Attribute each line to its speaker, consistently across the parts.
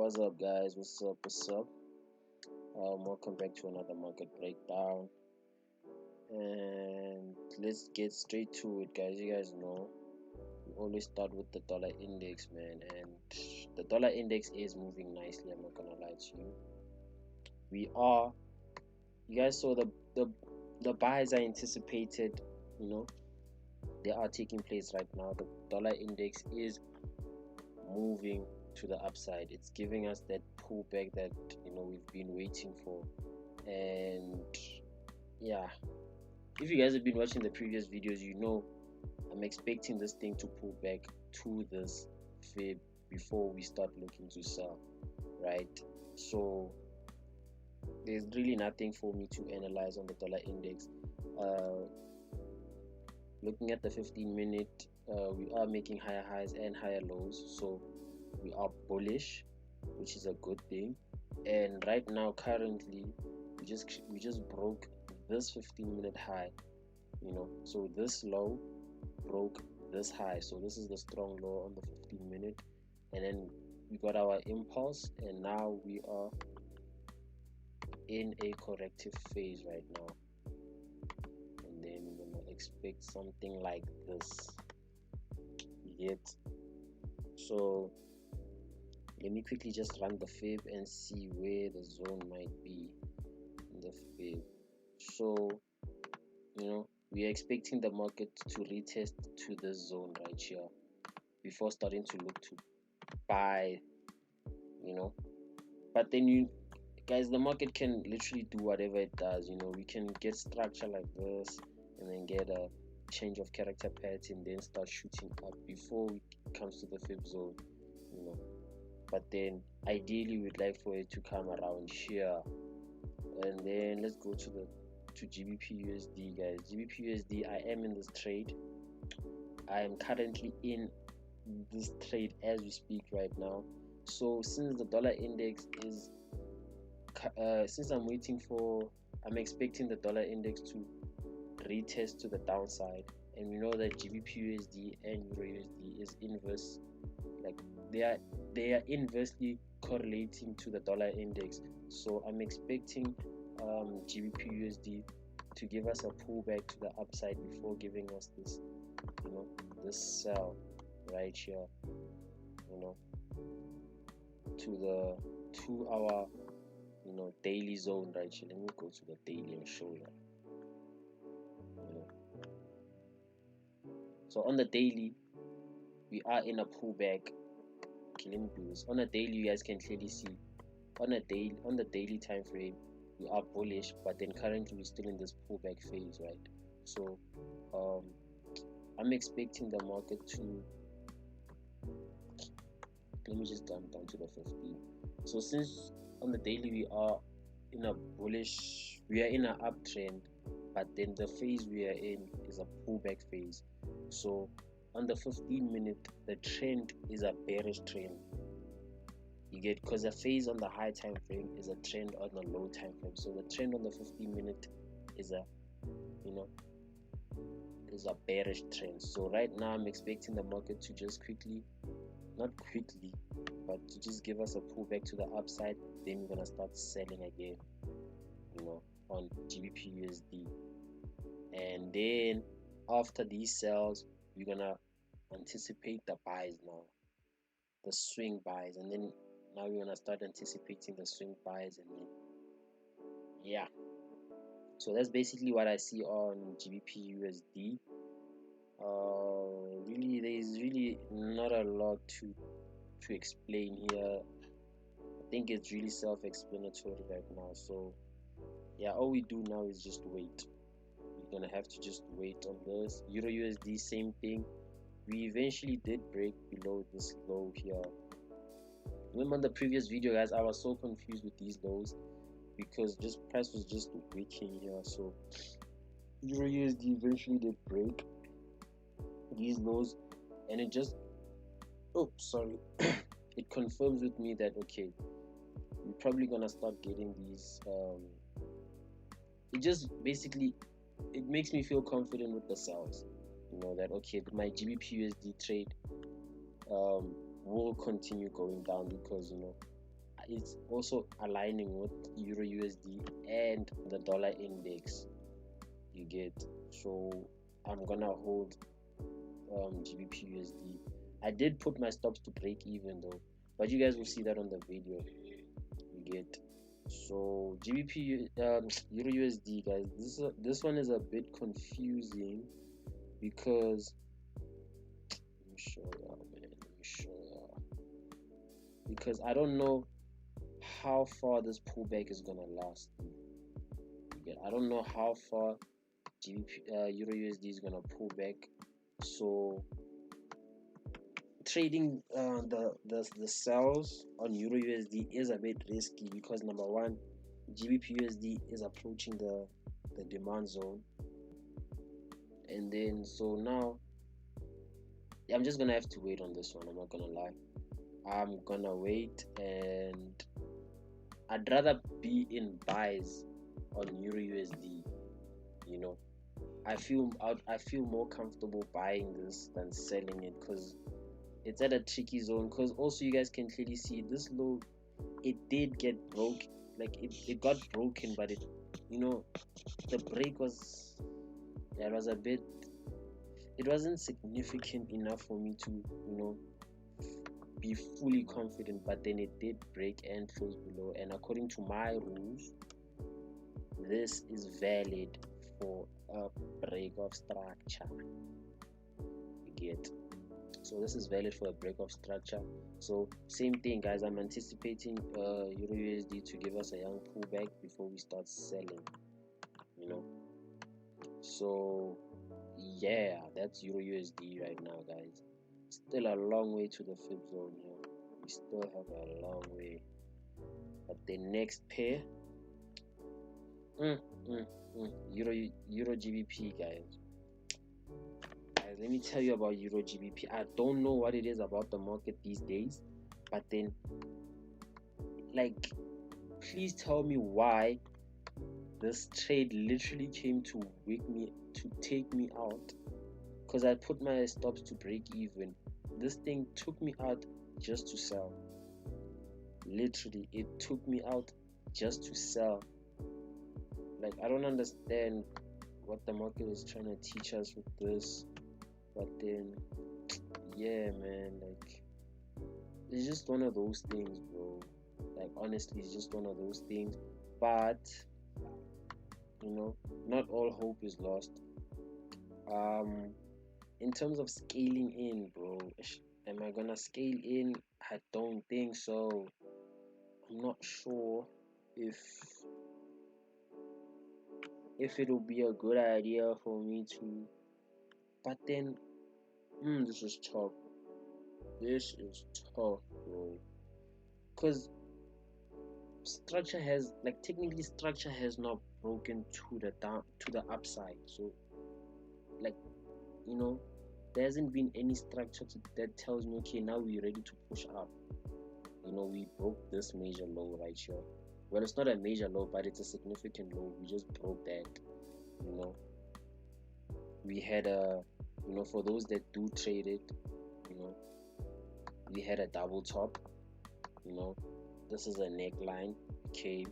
Speaker 1: What's up, guys? What's up? Welcome back to another market breakdown, and let's get straight to it, guys. You guys know we always start with the dollar index, man, and the dollar index is moving nicely. I'm not gonna lie to you. We are. You guys saw the buys are anticipated. You know they are taking place right now. The dollar index is moving to the upside. It's giving us that pullback that we've been waiting for. And yeah, if you guys have been watching the previous videos, I'm expecting this thing to pull back to this fib before we start looking to sell, right? So there's really nothing for me to analyze on the dollar index. Looking at the 15-minute, we are making higher highs and higher lows, so we are bullish, which is a good thing. And right now, currently, we just broke this 15-minute high, so this low broke this high, so this is the strong low on the 15-minute, and then we got our impulse, and now we are in a corrective phase right now. And then we're gonna expect something like this. So let me quickly just run the fib and see where the zone might be in the fib. So we are expecting the market to retest to this zone right here before starting to look to buy, but then guys, the market can literally do whatever it does. We can get structure like this and then get a change of character pattern, then start shooting up before it comes to the fib zone, but then ideally we'd like for it to come around here. And then let's go to GBP USD, guys. GBP USD, I am in this trade. I am currently in this trade as we speak right now. So since the dollar index is since I'm expecting the dollar index to retest to the downside, and we know that GBP USD and Euro USD is inverse, like they are inversely correlating to the dollar index. So I'm expecting GBP USD to give us a pullback to the upside before giving us this this sell right here, to the 2-hour daily zone right here. Let me go to the daily and show you. So on the daily, we are in a pullback. Okay, let me do this. On a daily, you guys can clearly see on the daily time frame, we are bullish, but then currently we're still in this pullback phase, right? So I'm expecting the market to, let me just jump down to the 15. So since on the daily we are in an uptrend, but then the phase we are in is a pullback phase. So on the 15-minute, the trend is a bearish trend. You get, because a phase on the high time frame is a trend on the low time frame. So the trend on the 15-minute is a bearish trend. So right now I'm expecting the market to just not quickly, but to just give us a pullback to the upside. Then we're gonna start selling again, on GBP USD, and then after these sells, we're gonna anticipate the buys now, the swing buys, and then now we're gonna start anticipating the swing buys, and then so that's basically what I see on GBP USD. Really, there is really not a lot to explain here. I think it's really self-explanatory right now. So all we do now is just wait. We're gonna have to just wait on this. Euro USD, same thing. We eventually did break below this low here. Remember in the previous video, guys, I was so confused with these lows because price was just weakening here. So Euro USD eventually did break these lows, and it just it confirms with me that okay, we're probably gonna start getting these it makes me feel confident with the sells, that okay, my GBP USD trade will continue going down, because it's also aligning with Euro USD and the dollar index. You get, so I'm gonna hold GBP USD. I did put my stops to break even though, but you guys will see that on the video. You get, so GBP Euro USD, guys. This one is a bit confusing because let me show you, man. Let me show you, because I don't know how far this pullback is gonna last. I don't know how far Euro USD is gonna pull back. So trading the sells on Euro USD is a bit risky because number one, GBP USD is approaching the demand zone, and then so now I'm just gonna have to wait on this one. I'm not gonna lie. I'm gonna wait, and I'd rather be in buys on Euro USD. You know, I feel more comfortable buying this than selling it because it's at a tricky zone. Because also you guys can clearly see this low, it did get broke, like it got broken, but it, you know, the break was, yeah, it wasn't significant enough for me to, you know, be fully confident. But then it did break and close below, and according to my rules, this is valid for a break of structure. You get, so this is valid for a break of structure. So same thing, guys, I'm anticipating Euro USD to give us a young pullback before we start selling, you know. So yeah, that's Euro USD right now, guys. Still a long way to the fib zone here. We still have a long way, but the next pair, Euro GBP, guys. Let me tell you about Euro GBP. I don't know what it is about the market these days, but then, like, please tell me why this trade literally came to wake me, to take me out, because I put my stops to break even. This thing took me out just to sell. Literally, it took me out just to sell. Like, I don't understand what the market is trying to teach us with this. But then, yeah, man, like, it's just one of those things, bro. Like, honestly, it's just one of those things. But, you know, not all hope is lost. In terms of scaling in, bro, am I gonna scale in? I don't think so. I'm not sure if it'll be a good idea for me to. But then, this is tough. This is tough, bro. Because structure has, like, technically structure has not broken to the down, to the upside. So, like, you know, there hasn't been any structure that tells me, okay, now we're ready to push up. You know, we broke this major low right here. Well, it's not a major low, but it's a significant low. We just broke that. You know, we had a, you know, for those that do trade it, you know, we had a double top. You know, this is a neckline. Okay,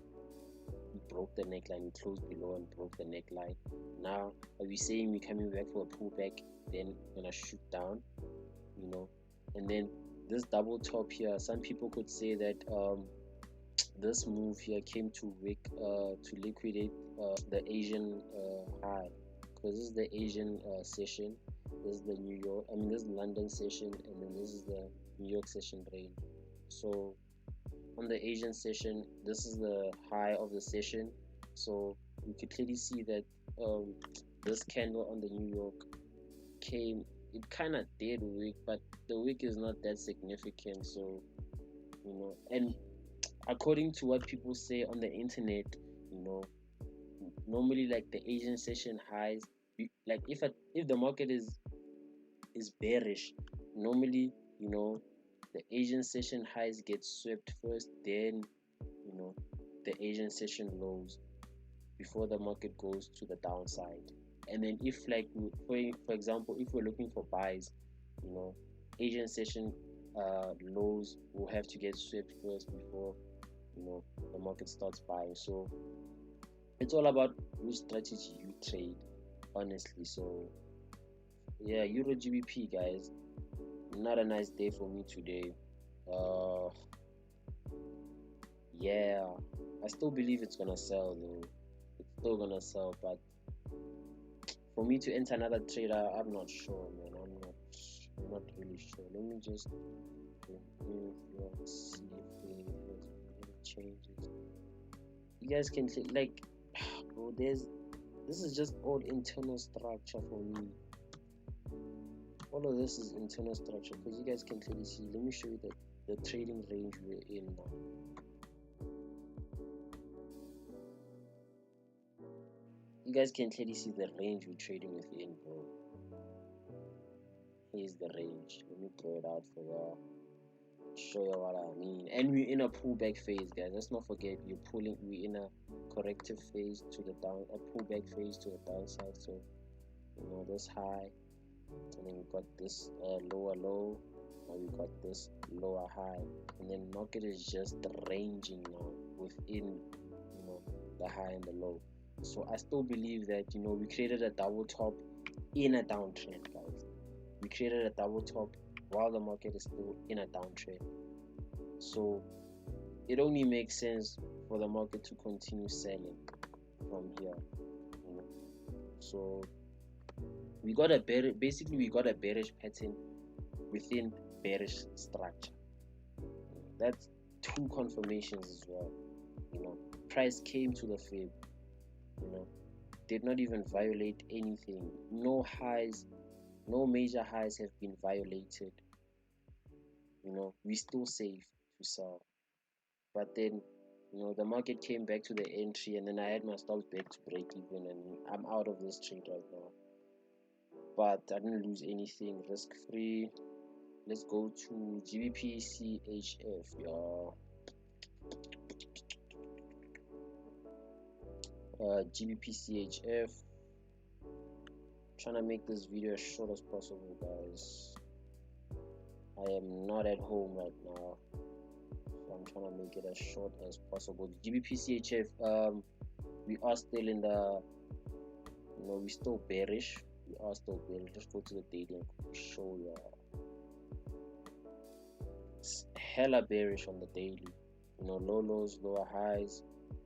Speaker 1: we broke the neckline, we closed below and broke the neckline. Now are we saying we're coming back for a pullback, then gonna shoot down, you know? And then this double top here, some people could say that this move here came to liquidate the Asian high, because this is the Asian session, this is the New York, I mean this is London session, and then this is the New York session range. So on the Asian session, this is the high of the session. So you could clearly see that this candle on the New York came, it kind of did wick, but the wick is not that significant. So, you know, and according to what people say on the internet, you know, normally like the Asian session highs, like if the market is bearish, normally, you know, the Asian session highs get swept first, then, you know, the Asian session lows before the market goes to the downside. And then if, like, for example, if we're looking for buys, you know, Asian session lows will have to get swept first before the market starts buying. So it's all about which strategy you trade, honestly. So yeah, Euro GBP, guys, not a nice day for me today. uh yeah, I still believe it's gonna sell though. It's still gonna sell, but for me to enter another trade, I'm not sure, man. I'm not really sure. Let me just see if there's any changes. You guys can click like, bro. This is just all internal structure for me. All of this is internal structure because you guys can clearly see. Let me show you the trading range we're in now. You guys can clearly see the range we're trading within, bro. Here's the range. Let me throw it out for you. Show you what I mean. And we're in a pullback phase, guys. Let's not forget we're in a corrective phase to the down, a pullback phase to the downside. So this high, and then we got this lower low, and we got this lower high, and then market is just ranging now within the high and the low. So I still believe that we created a double top in a downtrend, guys. We created a double top while the market is still in a downtrend. So it only makes sense for the market to continue selling from here. So we got a bearish pattern within bearish structure. That's two confirmations as well. Price came to the fib, did not even violate anything. No highs, no major highs have been violated. We still safe to sell. But then the market came back to the entry, and then I had my stops back to break even, and I'm out of this trade right now. But I didn't lose anything, risk free. Let's go to GBP CHF, y'all. GBP CHF. Trying to make this video as short as possible, guys. I am not at home right now, so I'm trying to make it as short as possible. The GBP CHF, we are still in the, we're still bearish. We are still bearish. Let's go to the daily and show you. It's hella bearish on the daily. Low lows, lower highs,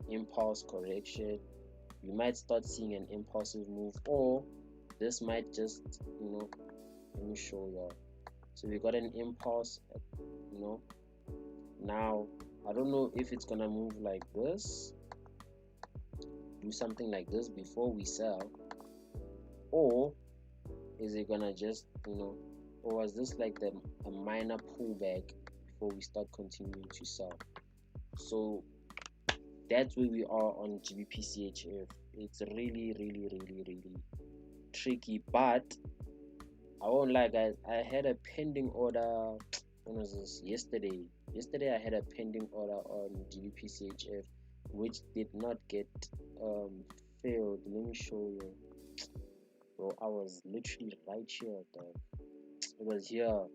Speaker 1: impulse correction. We might start seeing an impulsive move, or this might just, let me show you. So we got an impulse, now I don't know if it's gonna move like this, do something like this before we sell, or is it gonna just or is this like a minor pullback before we start continuing to sell? So that's where we are on GBP CHF. It's really tricky, but I won't lie, guys. I had a pending order. When was this? Yesterday I had a pending order on GBP CHF, which did not get failed. Let me show you. Bro, I was literally right here, dog. It was here.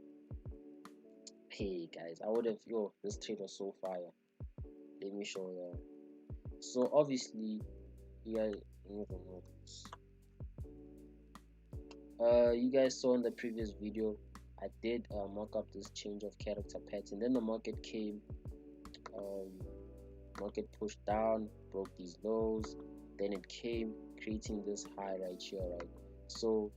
Speaker 1: Hey guys, I would have, this trade was so fire. Let me show you. So obviously, you guys you guys saw in the previous video, I did mock up this change of character pattern. Then the market came, market pushed down, broke these lows, then it came creating this high right here, right? So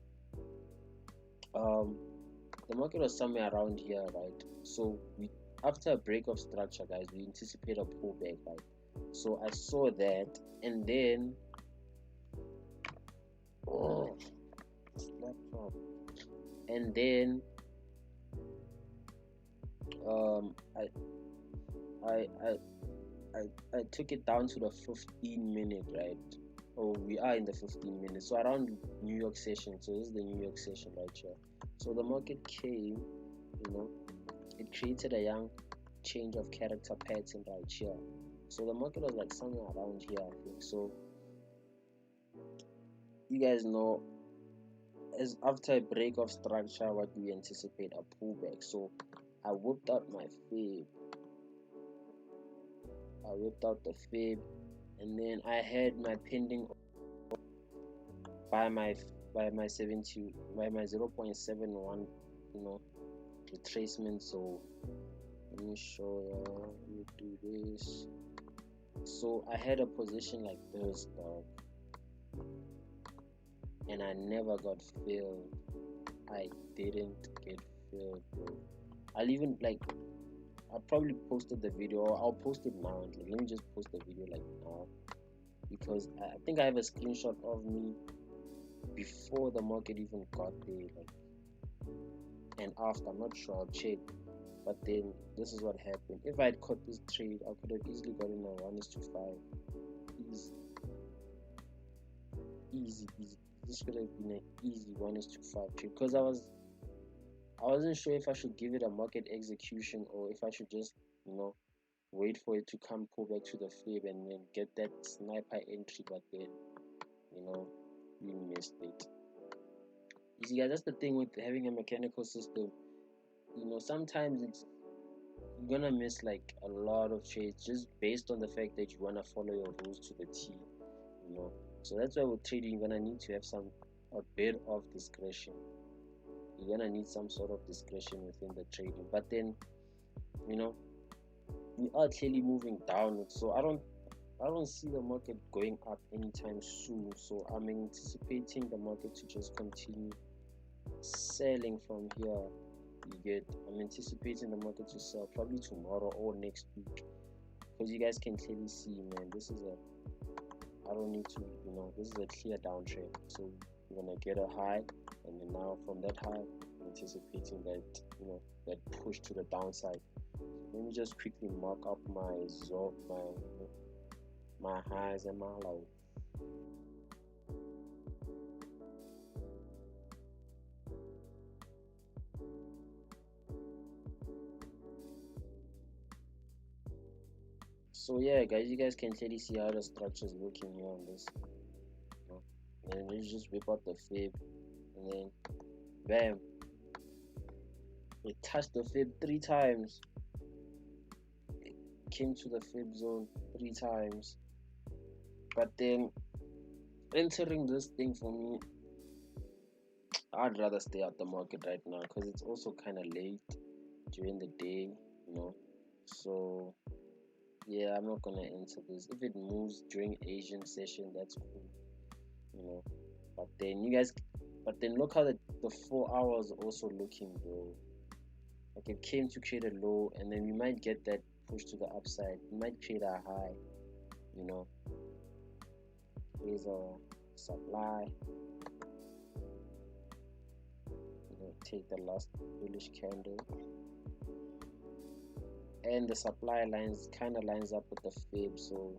Speaker 1: the market was somewhere around here, right? So after a break of structure, guys, we anticipate a pullback, right? So I saw that, and then and then I took it down to the 15-minute, right? Oh, we are in the 15 minutes, so around New York session. So this is the New York session right here. So the market came, it created a young change of character pattern right here. So the market was like somewhere around here, I think. So you guys know, as after a break of structure, what do we anticipate? A pullback. So I whipped out my fib. I whipped out the fib, and then I had my pending by my 70 by my 0.71, you know, retracement. So let me show you. Do this. So I had a position like this, dog, and I never got filled. I didn't get filled, bro. I'll even like I probably posted the video, or I'll post it now. Like, let me just post the video like now, because I think I have a screenshot of me before the market even got there, like, and after. I'm not sure. I'll check. But then this is what happened. If I had caught this trade, I could have easily gotten a 1:5. Easy, easy, easy. This could have been an easy 1:5 trade, because I wasn't sure if I should give it a market execution or if I should just, you know, wait for it to come pull back to the fib and then get that sniper entry. But then, you know, we missed it. You see, guys, that's the thing with having a mechanical system. You know, sometimes you're gonna miss like a lot of trades just based on the fact that you wanna follow your rules to the T. You know, so that's why with trading you're gonna need to have a bit of discretion. You're gonna need some sort of discretion within the trading. But then, you know, we are clearly moving downwards, so I don't see the market going up anytime soon. So I'm anticipating the market to just continue selling from here. You get, I'm anticipating the market to sell probably tomorrow or next week, because you guys can clearly see, man, this is I don't need to, you know, this is a clear downtrend. So we're gonna get a high, and then now from that high, I'm anticipating that, you know, that push to the downside. Let me just quickly mark up my zone, my highs and my lows. So yeah, guys, you guys can clearly see how the structure is looking here on this. You know? And then let's just whip out the fib, and then bam, it touched the fib 3 times. It came to the fib zone 3 times. But then entering this thing, for me, I'd rather stay at the market right now, because it's also kind of late during the day, you know. So yeah, I'm not gonna enter this. If it moves during Asian session, that's cool, you know. But then look how the 4 hours also looking, bro. Like, it came to create a low, and then we might get that push to the upside. We might create a high, you know. Here's a supply. You know, take the last bullish candle, and the supply lines kind of lines up with the fib. So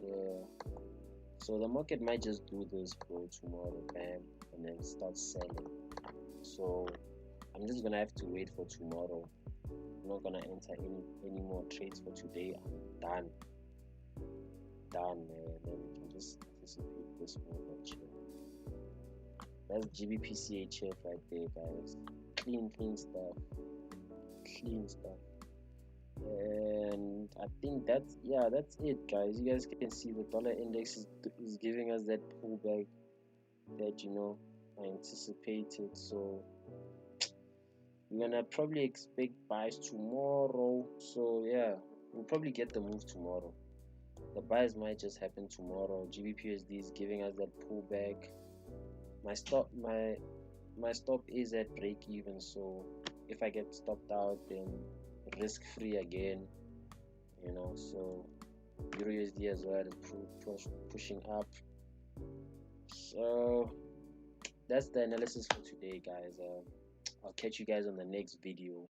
Speaker 1: yeah, so the market might just do this, bro, tomorrow, bam, and then start selling. So I'm just gonna have to wait for tomorrow. I'm not gonna enter any more trades for today. I'm done, man. Then we can just anticipate this movement here. That's GBPCHF right there, guys. Clean stuff. Clean stuff. And I think that's it, guys. You guys can see the dollar index is giving us that pullback that, you know, I anticipated. So we're gonna probably expect buys tomorrow. So yeah, we'll probably get the move tomorrow. The buys might just happen tomorrow. GBPUSD is giving us that pullback. My stop is at break even, so if I get stopped out, then risk free again, you know. So Euro USD as well is pushing up. So that's the analysis for today, guys. I'll catch you guys on the next video.